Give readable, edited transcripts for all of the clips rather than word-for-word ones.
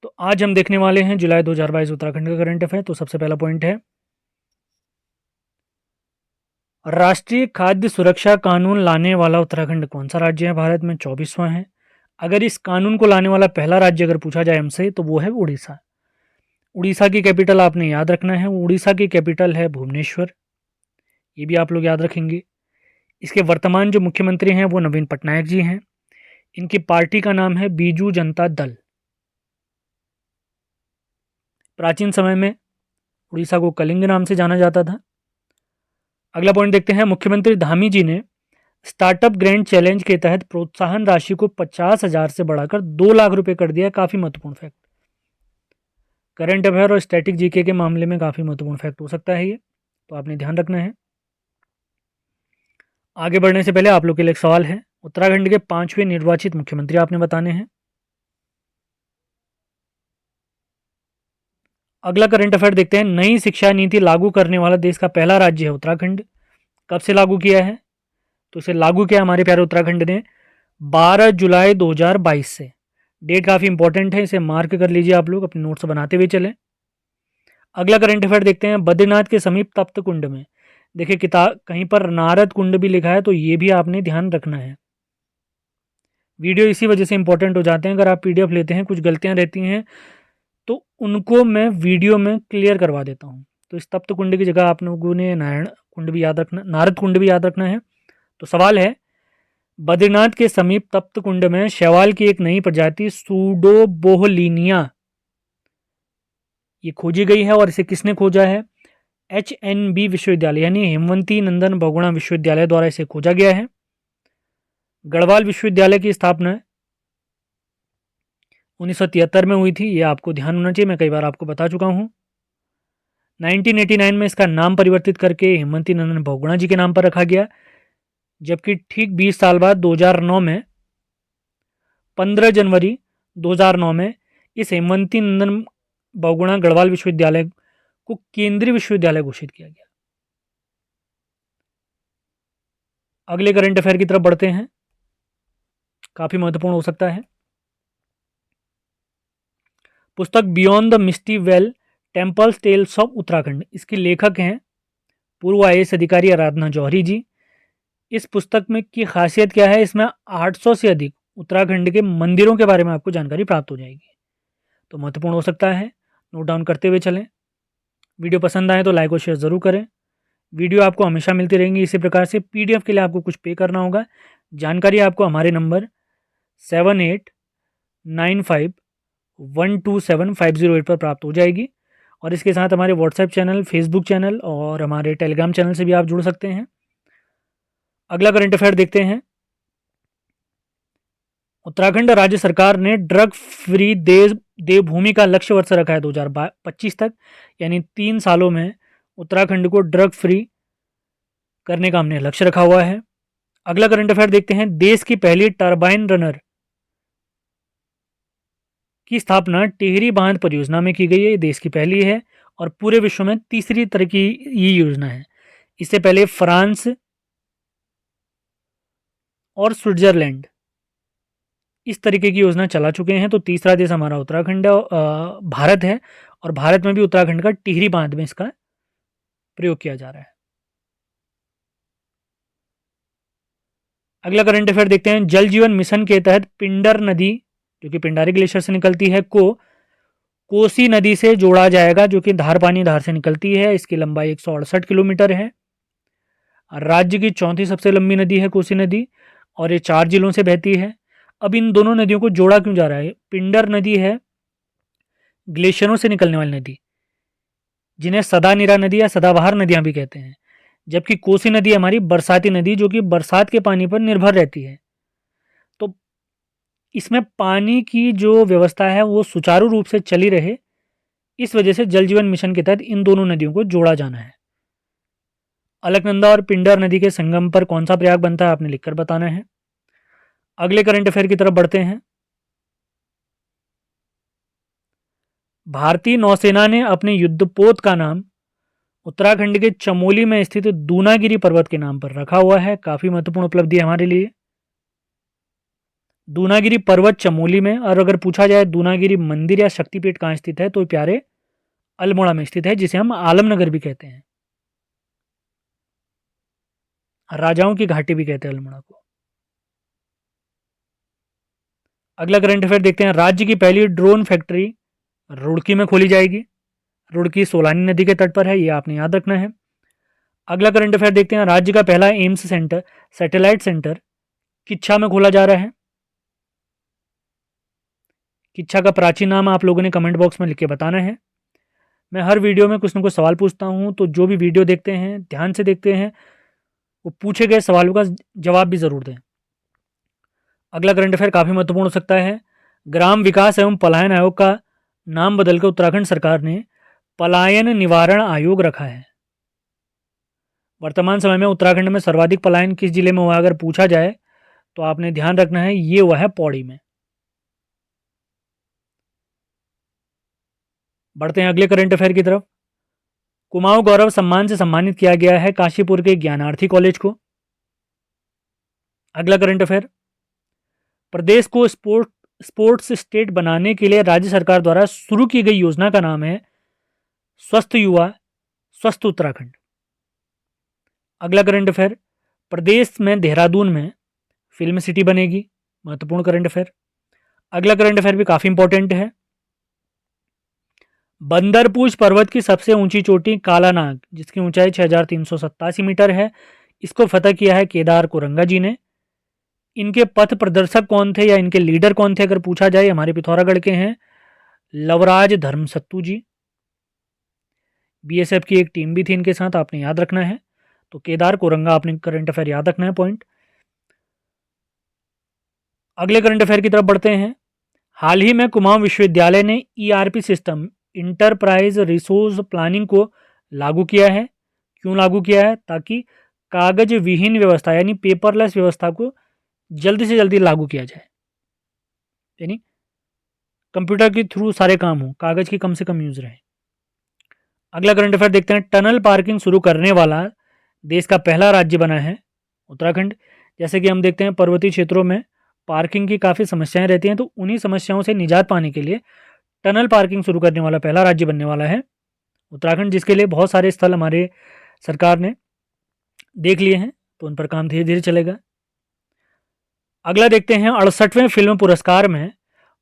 तो आज हम देखने वाले हैं जुलाई 2022 उत्तराखंड का करंट अफेयर। तो सबसे पहला पॉइंट है, राष्ट्रीय खाद्य सुरक्षा कानून लाने वाला उत्तराखंड कौन सा राज्य है? भारत में 24वां है। अगर इस कानून को लाने वाला पहला राज्य अगर पूछा जाए हमसे तो वो है उड़ीसा। उड़ीसा की कैपिटल आपने याद रखना है, उड़ीसा की कैपिटल है भुवनेश्वर। ये भी आप लोग याद रखेंगे। इसके वर्तमान जो मुख्यमंत्री हैं वो नवीन पटनायक जी हैं। इनकी पार्टी का नाम है बीजू जनता दल। प्राचीन समय में उड़ीसा को कलिंग नाम से जाना जाता था। अगला पॉइंट देखते हैं, मुख्यमंत्री धामी जी ने स्टार्टअप ग्रैंड चैलेंज के तहत प्रोत्साहन राशि को 50,000 से बढ़ाकर 2 लाख रुपए कर दिया। काफी महत्वपूर्ण फैक्ट, करंट अफेयर और स्टैटिक जीके के मामले में काफी महत्वपूर्ण फैक्ट हो सकता है ये, तो आपने ध्यान रखना है। आगे बढ़ने से पहले आप लोग के लिए एक सवाल है, उत्तराखंड के 5वें निर्वाचित मुख्यमंत्री आपने बताने हैं। अगला करंट अफेयर देखते हैं, नई शिक्षा नीति लागू करने वाला देश का पहला राज्य है उत्तराखंड। कब से लागू किया है? तो इसे लागू किया हमारे प्यारे उत्तराखंड ने 12 जुलाई 2022 से। डेट काफ़ी इंपॉर्टेंट है, इसे मार्क कर लीजिए आप लोग, अपने नोट्स बनाते हुए चलें। अगला करंट अफेयर देखते हैं, बद्रीनाथ के समीप तप्त कुंड में, देखिए किताब कहीं पर नारद कुंड भी लिखा है, तो ये भी आपने ध्यान रखना है। वीडियो इसी वजह से इंपॉर्टेंट हो जाते हैं, अगर आप पीडीएफ लेते हैं कुछ गलतियां रहती हैं तो उनको मैं वीडियो में क्लियर करवा देता हूँ। तो इस तप्त कुंड की जगह आप लोगों ने नारायण कुंड भी याद रखना, नारद कुंड भी याद रखना है। तो सवाल है, बद्रीनाथ के समीप तप्त कुंड में शैवाल की एक नई प्रजाति सूडोबोहलिनिया ये खोजी गई है, और इसे किसने खोजा है? HNB विश्वविद्यालय यानी हेमवंती नंदन बहुगुणा विश्वविद्यालय द्वारा इसे खोजा गया है। गढ़वाल विश्वविद्यालय की स्थापना 1973 में हुई थी, ये आपको ध्यान होना चाहिए, मैं कई बार आपको बता चुका हूँ। 1989 में इसका नाम परिवर्तित करके हेमवंती नंदन बहुगुणा जी के नाम पर रखा गया, जबकि ठीक 20 साल बाद 2009 में 15 जनवरी 2009 में इस हेमवंती नंदन बहुगुणा गढ़वाल विश्वविद्यालय को केंद्रीय विश्वविद्यालय घोषित किया गया। अगले करंट अफेयर की तरफ बढ़ते हैं, काफी महत्वपूर्ण हो सकता है। पुस्तक beyond the misty veil temples tales of Uttarakhand, इसके लेखक हैं पूर्व IAS अधिकारी आराधना जौहरी जी। इस पुस्तक में की खासियत क्या है? इसमें 800 से अधिक उत्तराखंड के मंदिरों के बारे में आपको जानकारी प्राप्त हो जाएगी, तो महत्वपूर्ण हो सकता है, नोट डाउन करते हुए चलें। वीडियो पसंद आए तो लाइक और शेयर ज़रूर करें। वीडियो आपको हमेशा मिलती रहेंगी इसी प्रकार से। PDF के लिए आपको कुछ पे करना होगा, जानकारी आपको हमारे नंबर 7895127508 पर प्राप्त हो जाएगी, और इसके साथ हमारे व्हाट्सएप चैनल, फेसबुक चैनल और हमारे टेलीग्राम चैनल से भी आप जुड़ सकते हैं। अगला करंट अफेयर देखते हैं, उत्तराखंड राज्य सरकार ने ड्रग फ्री देवभूमि का लक्ष्य वर्ष रखा है 2025 तक, यानी 3 सालों में उत्तराखंड को ड्रग फ्री करने का हमने लक्ष्य रखा हुआ है। अगला करंट अफेयर देखते हैं, देश की पहली टरबाइन रनर की स्थापना टिहरी बांध परियोजना में की गई है, ये देश की पहली है और पूरे विश्व में तीसरी तरह की ये योजना है। इससे पहले फ्रांस और स्विट्जरलैंड इस तरीके की योजना चला चुके हैं, तो तीसरा देश हमारा उत्तराखंड भारत है, और भारत में भी उत्तराखंड का टिहरी बांध में इसका प्रयोग किया जा रहा है। अगला करंट अफेयर देखते हैं, जल जीवन मिशन के तहत पिंडर नदी जो कि पिंडारी ग्लेशियर से निकलती है को कोसी नदी से जोड़ा जाएगा, जो कि धारपानी धार से निकलती है। इसकी लंबाई 168 किलोमीटर है। राज्य की चौथी सबसे लंबी नदी है कोसी नदी, और ये 4 जिलों से बहती है। अब इन दोनों नदियों को जोड़ा क्यों जा रहा है? पिंडर नदी है ग्लेशियरों से निकलने वाली नदी, जिन्हें सदानीरा नदी या सदाबहार नदियां भी कहते हैं, जबकि कोसी नदी हमारी बरसाती नदी जो कि बरसात के पानी पर निर्भर रहती है। तो इसमें पानी की जो व्यवस्था है वो सुचारू रूप से चली रहे, इस वजह से जल जीवन मिशन के तहत इन दोनों नदियों को जोड़ा जाना है। अलकनंदा और पिंडर नदी के संगम पर कौन सा प्रयाग बनता है, आपने लिखकर बताना है। अगले करंट अफेयर की तरफ बढ़ते हैं, भारतीय नौसेना ने अपने युद्धपोत का नाम उत्तराखंड के चमोली में स्थित दूनागिरी पर्वत के नाम पर रखा हुआ है, काफी महत्वपूर्ण उपलब्धि है हमारे लिए। दूनागिरी पर्वत चमोली में, और अगर पूछा जाए दूनागिरी मंदिर या शक्तिपीठ कहाँ स्थित है, तो प्यारे अल्मोड़ा में स्थित है, जिसे हम आलमनगर भी कहते हैं, राजाओं की घाटी भी कहते हैं अल्मोड़ा को। अगला करंट अफेयर देखते हैं। राज्य की पहली ड्रोन फैक्ट्री रुड़की में खोली जाएगी। रुड़की सोलानी नदी के तट पर है, ये आपने याद रखना है। अगला करंट अफेयर देखते हैं। राज्य का पहला AIIMS centre, satellite centre Kichha में खोला जा रहा है। किच्छा का प्राचीन नाम आप लोगों ने कमेंट बॉक्स में लिख के बताना है। मैं हर वीडियो में कुछ ना कुछ सवाल पूछता हूँ, तो जो भी वीडियो देखते हैं ध्यान से देखते हैं, वो पूछे गए सवालों का जवाब भी ज़रूर दें। अगला करंट अफेयर काफ़ी महत्वपूर्ण हो सकता है। ग्राम विकास एवं पलायन आयोग का नाम बदलकर उत्तराखंड सरकार ने पलायन निवारण आयोग रखा है। वर्तमान समय में उत्तराखंड में सर्वाधिक पलायन किस जिले में हुआ, अगर पूछा जाए तो आपने ध्यान रखना है, ये हुआ है पौड़ी में। बढ़ते हैं अगले करंट अफेयर की तरफ। कुमाऊं गौरव सम्मान से सम्मानित किया गया है काशीपुर के ज्ञानार्थी कॉलेज को। अगला करंट अफेयर। प्रदेश को स्पोर्ट्स स्टेट बनाने के लिए राज्य सरकार द्वारा शुरू की गई योजना का नाम है स्वस्थ युवा स्वस्थ उत्तराखंड। अगला करंट अफेयर। प्रदेश में देहरादून में फिल्म सिटी बनेगी, महत्वपूर्ण करंट अफेयर। अगला करंट अफेयर भी काफ़ी इंपॉर्टेंट है। बंदरपूछ पर्वत की सबसे ऊंची चोटी कालानाग, जिसकी ऊंचाई 6387 मीटर है, इसको फतह किया है केदार कोरंगा जी ने। इनके पथ प्रदर्शक कौन थे या इनके लीडर कौन थे, अगर पूछा जाए हमारे पिथौरागढ़ के हैं लवराज धर्मसत्तू जी। बीएसएफ की एक टीम भी थी इनके साथ, आपने याद रखना है। तो केदार कोरंगा आपने करंट अफेयर याद रखना है पॉइंट। अगले करंट अफेयर की तरफ बढ़ते हैं। हाल ही में कुमाऊं विश्वविद्यालय ने ERP system, enterprise resource planning को लागू किया है। क्यों लागू किया है? ताकि कागज विहीन व्यवस्था यानी पेपरलेस व्यवस्था को जल्दी से जल्दी लागू किया जाए, यानी कंप्यूटर के थ्रू सारे काम हो, कागज की कम से कम यूज रहे। अगला करंट अफेयर देखते हैं। टनल पार्किंग शुरू करने वाला देश का पहला राज्य बना है उत्तराखंड। जैसे कि हम देखते हैं पर्वतीय क्षेत्रों में पार्किंग की काफ़ी समस्याएं रहती हैं, तो उन्हीं समस्याओं से निजात पाने के लिए टनल पार्किंग शुरू करने वाला पहला राज्य बनने वाला है उत्तराखंड, जिसके लिए बहुत सारे स्थल हमारे सरकार ने देख लिए हैं, तो उन पर काम धीरे धीरे चलेगा। अगला देखते हैं। 68वें फिल्म पुरस्कार में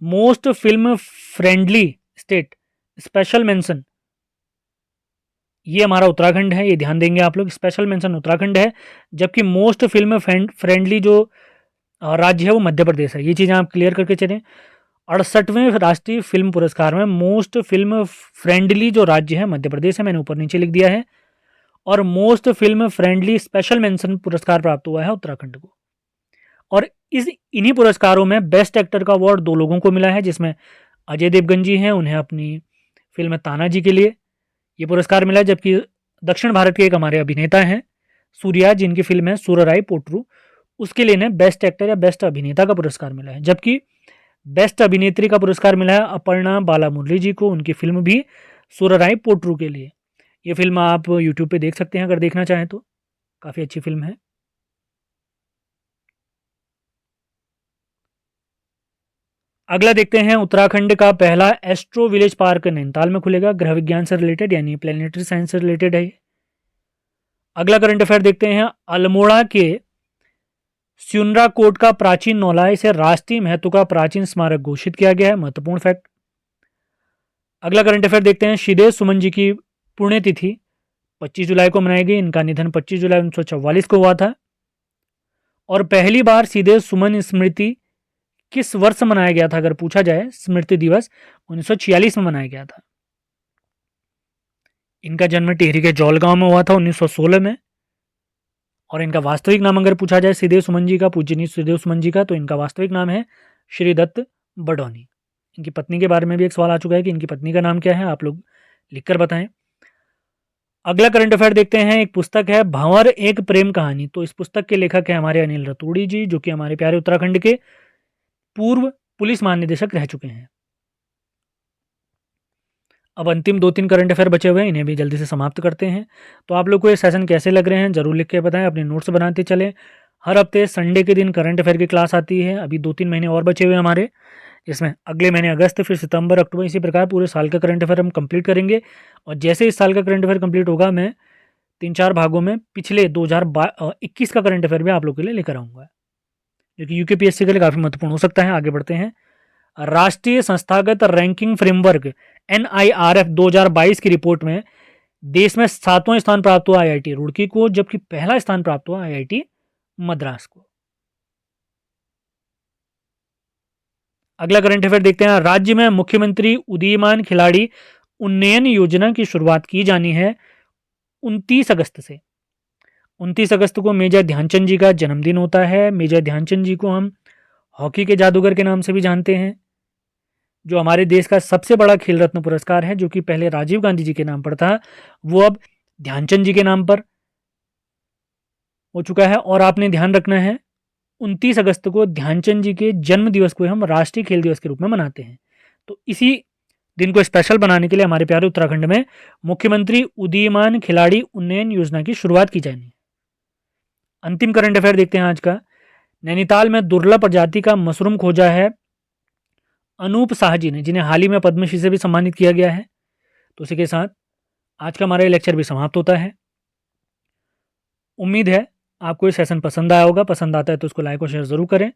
most film friendly state special mention, ये हमारा उत्तराखंड है, ये ध्यान देंगे आप लोग, स्पेशल मेंशन उत्तराखंड है, जबकि मोस्ट फिल्म फ्रेंडली जो राज्य है वो मध्य प्रदेश है। ये चीज़ें आप क्लियर करके चलें। 68वें राष्ट्रीय फिल्म पुरस्कार में मोस्ट फिल्म फ्रेंडली जो राज्य है मध्य प्रदेश है, मैंने ऊपर नीचे लिख दिया है, और most film friendly special mention पुरस्कार प्राप्त हुआ है उत्तराखंड को। और इन्हीं पुरस्कारों में बेस्ट एक्टर का अवार्ड 2 लोगों को मिला है, जिसमें अजय देवगन जी हैं, उन्हें अपनी फिल्म तानाजी के लिए ये पुरस्कार मिला है, जबकि दक्षिण भारत के एक हमारे अभिनेता हैं सूर्या, जिनकी फिल्म है सुरराई पोट्रू, उसके लिए इन्हें बेस्ट एक्टर या बेस्ट अभिनेता का पुरस्कार मिला है। जबकि बेस्ट अभिनेत्री का पुरस्कार मिला है अपर्णा बालामुरली जी को, उनकी फिल्म भी सुरराई पोट्रू के लिए। ये फिल्म आप यूट्यूब पे देख सकते हैं अगर देखना चाहें तो, काफ़ी अच्छी फिल्म है। अगला देखते हैं। उत्तराखंड का पहला एस्ट्रो विलेज पार्क नैनीताल में खुलेगा, ग्रह विज्ञान से रिलेटेड यानी प्लेनेटरी साइंस से रिलेटेड है ये। अगला करंट अफेयर देखते हैं। अल्मोड़ा के स्युनरा कोट का प्राचीन नौला, इसे राष्ट्रीय महत्व का प्राचीन स्मारक घोषित किया गया है, महत्वपूर्ण फैक्ट। अगला करंट अफेयर देखते हैं। श्रीदेव सुमन जी की पुण्यतिथि 25 जुलाई को मनाई गई, इनका निधन 25 जुलाई 1944 को हुआ था। और पहली बार श्रीदेव सुमन स्मृति किस वर्ष मनाया गया था, अगर पूछा जाए, स्मृति दिवस 1946 में मनाया गया था। इनका जन्म टिहरी के जौलगांव में हुआ था 1916 में। और इनका वास्तविक नाम अगर पूछा जाए श्रीदेव सुमन जी का, पूजनीय श्रीदेव सुमन जी का, तो इनका वास्तविक नाम है श्रीदत्त बडौनी। इनकी पत्नी के बारे में भी एक सवाल आ चुका है कि इनकी पत्नी का नाम क्या है, आप लोग लिखकर बताएं। अगला करंट अफेयर देखते हैं। एक पुस्तक है भंवर एक प्रेम कहानी, तो इस पुस्तक के लेखक है हमारे अनिल रतूड़ी जी, जो कि हमारे प्यारे उत्तराखंड के पूर्व पुलिस महानिदेशक रह चुके हैं। अब अंतिम 2-3 करंट अफेयर बचे हुए हैं, इन्हें भी जल्दी से समाप्त करते हैं। तो आप लोग को ये सेशन कैसे लग रहे हैं जरूर लिख के बताएं, अपने नोट्स बनाते चलें। हर हफ्ते संडे के दिन करंट अफेयर की क्लास आती है। अभी 2-3 महीने और बचे हुए हमारे, जिसमें अगले महीने अगस्त, फिर सितंबर, अक्टूबर, इसी प्रकार पूरे साल का करंट अफेयर हम कंप्लीट करेंगे। और जैसे इस साल का करंट अफेयर कंप्लीट होगा, मैं 3-4 भागों में पिछले 2021 का करंट अफेयर भी आप लोग के लिए लेकर आऊँगा, जो कि यूकेपीएससी के लिए काफ़ी महत्वपूर्ण हो सकता है। आगे बढ़ते हैं। राष्ट्रीय संस्थागत रैंकिंग फ्रेमवर्क NIRF 2022 की रिपोर्ट में देश में 7वां स्थान प्राप्त हुआ IIT रुड़की को, जबकि पहला स्थान प्राप्त हुआ IIT मद्रास को। अगला करंट अफेयर देखते हैं। राज्य में मुख्यमंत्री उदीयमान खिलाड़ी उन्नयन योजना की शुरुआत की जानी है 29 अगस्त से। 29 अगस्त को मेजर ध्यानचंद जी का जन्मदिन होता है। मेजर ध्यानचंद जी को हम हॉकी के जादूगर के नाम से भी जानते हैं, जो हमारे देश का सबसे बड़ा खेल रत्न पुरस्कार है, जो कि पहले राजीव गांधी जी के नाम पर था, वो अब ध्यानचंद जी के नाम पर हो चुका है। और आपने ध्यान रखना है, 29 अगस्त को ध्यानचंद जी के जन्म दिवस को हम राष्ट्रीय खेल दिवस के रूप में मनाते हैं। तो इसी दिन को स्पेशल बनाने के लिए हमारे प्यारे उत्तराखंड में मुख्यमंत्री उदीयमान खिलाड़ी उन्नयन योजना की शुरुआत की जाएगी। अंतिम करंट अफेयर देखते हैं आज का। नैनीताल में दुर्लभ प्रजाति का मशरूम खोजा है अनूप साह जी ने, जिन्हें हाल ही में पद्मश्री से भी सम्मानित किया गया है। तो इसी के साथ आज का हमारा ये लेक्चर भी समाप्त होता है। उम्मीद है आपको ये सेशन पसंद आया होगा। पसंद आता है तो उसको लाइक और शेयर ज़रूर करें।